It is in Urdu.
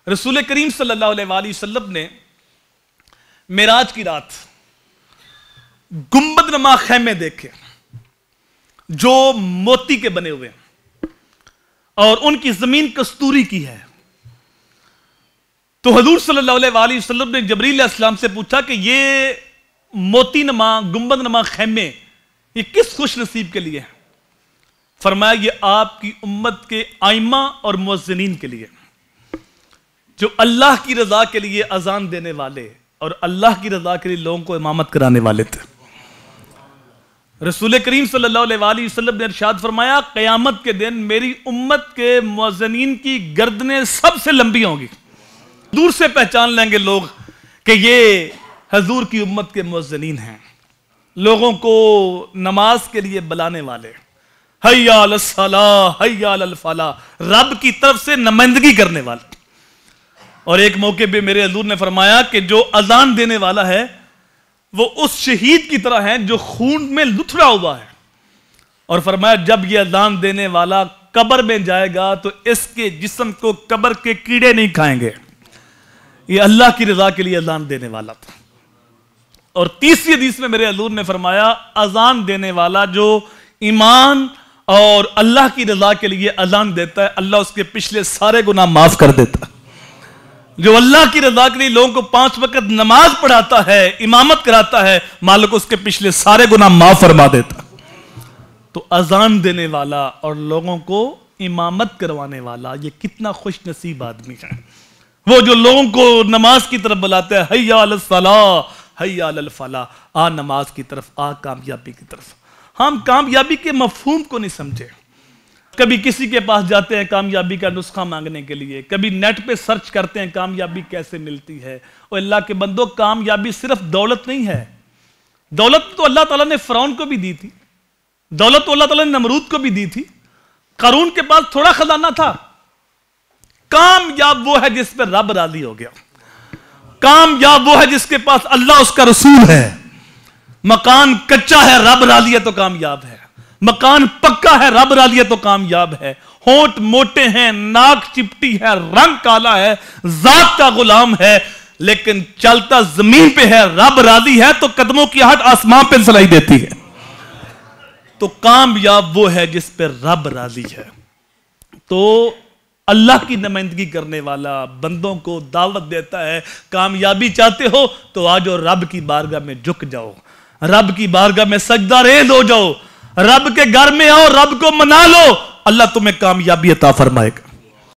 رسول کریم صلی اللہ علیہ وآلہ وسلم نے معراج کی رات گنبد نما خیمے دیکھے جو موتی کے بنے ہوئے ہیں اور ان کی زمین کستوری کی ہے. تو حضور صلی اللہ علیہ وآلہ وسلم نے جبریل علیہ السلام سے پوچھا کہ یہ موتی نما گنبد نما خیمے یہ کس خوش نصیب کے لیے ہیں؟ فرمایا یہ آپ کی امت کے ائمہ اور مؤذنین کے لیے جو اللہ کی رضا کے لیے اذان دینے والے اور اللہ کی رضا کے لیے لوگوں کو امامت کرانے والے تھے. رسول کریم صلی اللہ علیہ وآلہ وسلم نے ارشاد فرمایا قیامت کے دن میری امت کے مؤذنین کی گردنیں سب سے لمبی ہوں گی. دور سے پہچان لیں گے لوگ کہ یہ حضور کی امت کے مؤذنین ہیں, لوگوں کو نماز کے لیے بلانے والے, حیا علی الصلاۃ حیا علی الفلاح, رب کی طرف سے نمائندگی کرنے والے. اور ایک موقع پہ میرے حضور نے فرمایا کہ جو اذان دینے والا ہے وہ اس شہید کی طرح ہے جو خون میں لتھڑا ہوا ہے, اور فرمایا جب یہ اذان دینے والا قبر میں جائے گا تو اس کے جسم کو قبر کے کیڑے نہیں کھائیں گے. یہ اللہ کی رضا کے لیے اذان دینے والا تھا. اور تیسری حدیث میں میرے حضور نے فرمایا اذان دینے والا جو ایمان اور اللہ کی رضا کے لیے اذان دیتا ہے اللہ اس کے پچھلے سارے گناہ معاف کر دیتا ہے. جو اللہ کی رضا کے لیے لوگوں کو 5 وقت نماز پڑھاتا ہے, امامت کراتا ہے, مالک اس کے پچھلے سارے گناہ معاف فرما دیتا. تو اذان دینے والا اور لوگوں کو امامت کروانے والا یہ کتنا خوش نصیب آدمی ہے. وہ جو لوگوں کو نماز کی طرف بلاتے ہیں حیا علی الصلاۃ حیا علی الفلاح, آ نماز کی طرف, آ کامیابی کی طرف. ہم کامیابی کے مفہوم کو نہیں سمجھے. کبھی کسی کے پاس جاتے ہیں کامیابی کا نسخہ مانگنے کے لیے, کبھی نیٹ پہ سرچ کرتے ہیں کامیابی کیسے ملتی ہے. اور اللہ کے بندو کامیابی صرف دولت نہیں ہے. دولت تو اللہ تعالیٰ نے فرعون کو بھی دی تھی, دولت تو اللہ تعالیٰ نے نمرود کو بھی دی تھی. قارون کے پاس تھوڑا خزانہ تھا. کامیاب وہ ہے جس پہ رب راضی ہو گیا. کامیاب وہ ہے جس کے پاس اللہ اس کا رسول ہے. مکان کچا ہے رب راضی ہے تو کامیاب ہے. مکان پکا ہے رب راضی ہے تو کامیاب ہے. ہونٹ موٹے ہیں, ناک چپٹی ہے, رنگ کالا ہے, ذات کا غلام ہے, لیکن چلتا زمین پہ ہے, رب راضی ہے تو قدموں کی آہٹ آسمان پہ سلائی دیتی ہے. تو کامیاب وہ ہے جس پہ رب راضی ہے. تو اللہ کی نمائندگی کرنے والا بندوں کو دعوت دیتا ہے کامیابی چاہتے ہو تو آجو رب کی بارگاہ میں جھک جاؤ, رب کی بارگاہ میں سجدہ ریز ہو جاؤ, رب کے گھر میں آؤ, رب کو منا لو, اللہ تمہیں کامیابی عطا فرمائے گا.